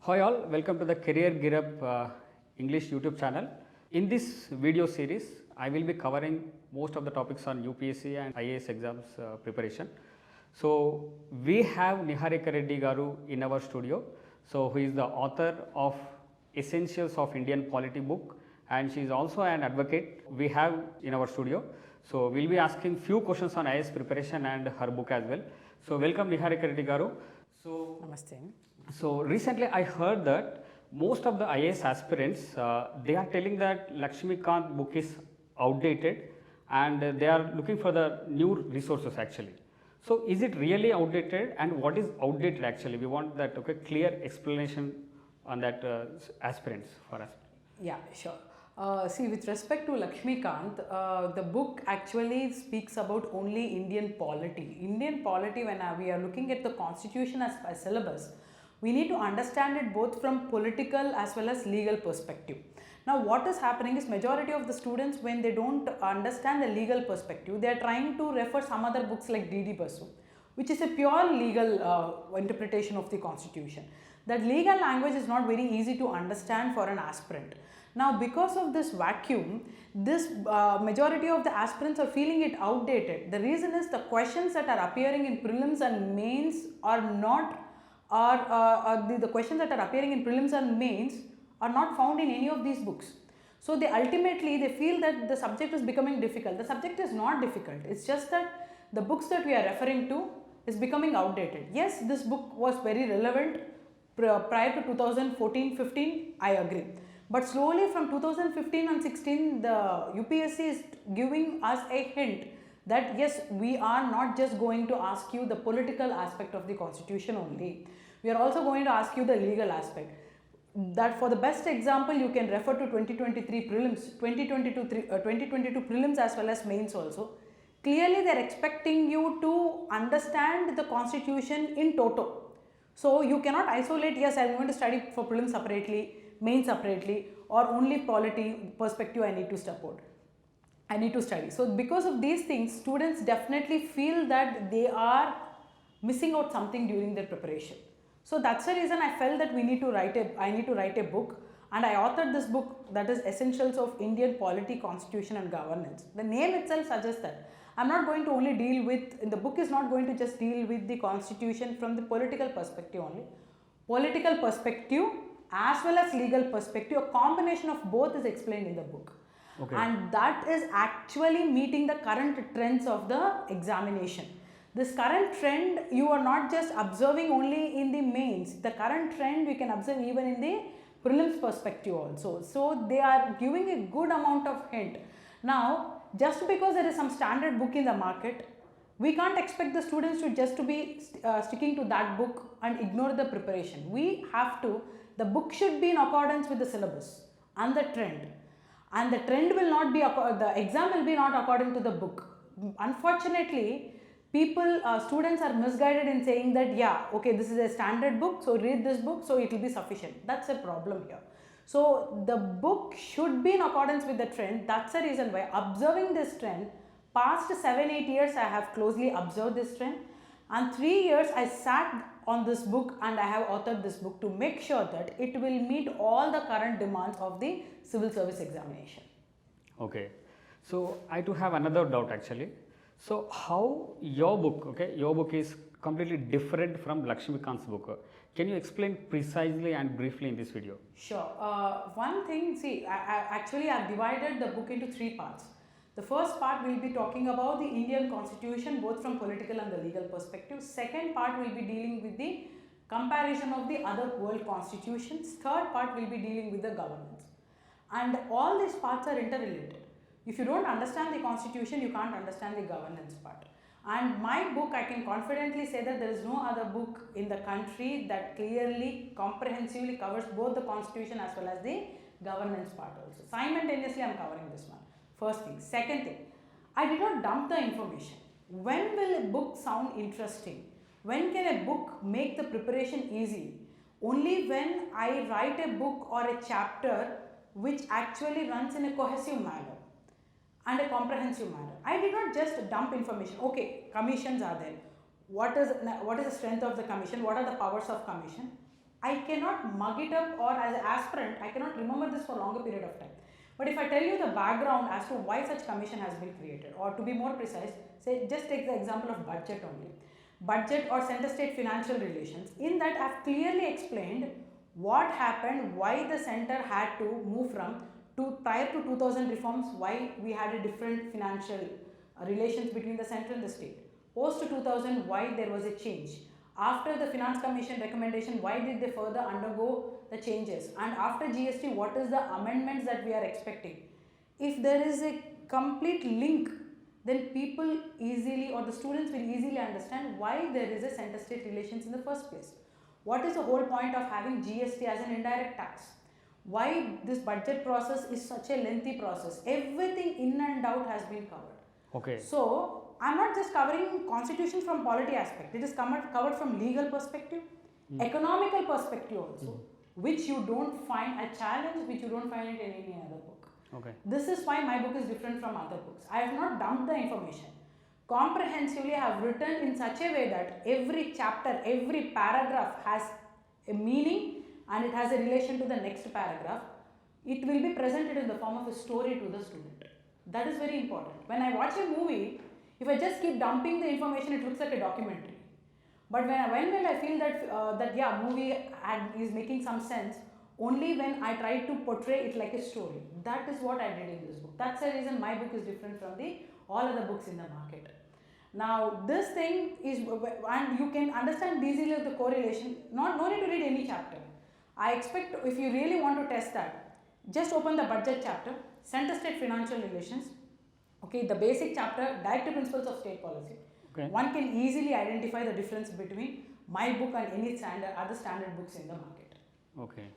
Hi all, welcome to the Career Gear Up English YouTube channel. In this video series, I will be covering most of the topics on UPSC and IAS exams preparation. So we have Neeharika Reddy garu in our studio. So who is the author of Essentials of Indian Polity book, and she is also an advocate we have in our studio. So we will be asking few questions on IAS preparation and her book as well. So welcome Neeharika Reddy garu. Namaste. So recently I heard that most of the IAS aspirants they are telling that Lakshmikant book is outdated and they are looking for the new resources actually. So is it really outdated, and what is outdated actually? We want that clear explanation on that aspirants for us. Yeah, sure. See, with respect to Lakshmikant, the book actually speaks about only Indian polity. Indian polity, when we are looking at the constitution as a syllabus, we need to understand it both from political as well as legal perspective. Now, what is happening is majority of the students, when they don't understand the legal perspective, they are trying to refer some other books like D.D. Basu, which is a pure legal interpretation of the constitution. That legal language is not very easy to understand for an aspirant. Now, because of this vacuum, this majority of the aspirants are feeling it outdated. The reason is the questions that are appearing in prelims and mains are not, the questions that are appearing in prelims and mains are not found in any of these books. So they ultimately feel that the subject is becoming difficult. The subject is not difficult. It's just that the books that we are referring to is becoming outdated. Yes, this book was very relevant prior to 2014-15, I agree. But slowly from 2015 and 16, the UPSC is giving us a hint that yes, we are not just going to ask you the political aspect of the constitution only. We are also going to ask you the legal aspect. That for the best example, you can refer to 2023 prelims, 2022 prelims as well as mains also. Clearly, they are expecting you to understand the constitution in toto. So you cannot isolate, yes, I am going to study for prelims separately, main separately, or only polity perspective I need to support. I need to study. So because of these things, students definitely feel that they are missing out something during their preparation. So that's the reason I felt that I need to write a book, and I authored this book, that is Essentials of Indian Polity, Constitution and Governance. The name itself suggests that I'm not going to only deal with, the book is not going to just deal with the constitution from the political perspective only. Political perspective as well as legal perspective, a combination of both is explained in the book. Okay. And that is actually meeting the current trends of the examination. This current trend, you are not just observing only in the mains. The current trend we can observe even in the prelims perspective also. So they are giving a good amount of hint. Now, just because there is some standard book in the market, we can't expect the students to just to be sticking to that book and ignore the preparation. We have to, the book should be in accordance with the syllabus and the trend. And the trend will not be, the exam will be not according to the book. Unfortunately, students are misguided in saying that, yeah, okay, this is a standard book, so read this book, so it will be sufficient. That's a problem here. So the book should be in accordance with the trend. That's the reason why observing this trend, past 7-8 years I have closely observed this trend, and 3 years I sat on this book and I have authored this book to make sure that it will meet all the current demands of the civil service examination. Okay. So I do have another doubt actually. So how your book is completely different from Lakshmikant's book. Can you explain precisely and briefly in this video? Sure. One thing, see, actually I have divided the book into 3 parts. The first part will be talking about the Indian constitution both from political and the legal perspective. Second part will be dealing with the comparison of the other world constitutions. Third part will be dealing with the governance. And all these parts are interrelated. If you don't understand the constitution, you can't understand the governance part. And my book, I can confidently say that there is no other book in the country that clearly, comprehensively covers both the constitution as well as the governance part also. Simultaneously, I am covering this one. First thing. Second thing, I did not dump the information. When will a book sound interesting? When can a book make the preparation easy? Only when I write a book or a chapter which actually runs in a cohesive manner and a comprehensive manner. I did not just dump information. Okay, commissions are there. What is the strength of the commission? What are the powers of commission? I cannot mug it up, or as an aspirant, I cannot remember this for a longer period of time. But if I tell you the background as to why such commission has been created, or to be more precise, say just take the example of budget only. Budget or center state financial relations. In that I have clearly explained what happened, why the center had to move from prior to 2000 reforms, why we had a different financial relations between the center and the state. Post 2000, why there was a change. After the Finance Commission recommendation, why did they further undergo the changes? And after GST, what is the amendments that we are expecting? If there is a complete link, then people easily, or the students will easily understand why there is a center state relations in the first place. What is the whole point of having GST as an indirect tax? Why this budget process is such a lengthy process? Everything in and out has been covered. Okay. So I'm not just covering constitution from polity aspect. It is covered from legal perspective, economical perspective also, which you don't find a challenge, which you don't find it in any other book. Okay. This is why my book is different from other books. I have not dumped the information. Comprehensively, I have written in such a way that every chapter, every paragraph has a meaning and it has a relation to the next paragraph. It will be presented in the form of a story to the student. That is very important. When I watch a movie, if I just keep dumping the information, it looks like a documentary. But when I feel that movie is making some sense, only when I try to portray it like a story. That is what I did in this book. That's the reason my book is different from all other books in the market. Now this thing is, and you can understand easily the correlation, no need to read any chapter. I expect if you really want to test that, just open the budget chapter, center state financial relations, okay, the basic chapter, directive principles of state policy. Okay. One can easily identify the difference between my book and any other standard books in the market. Okay.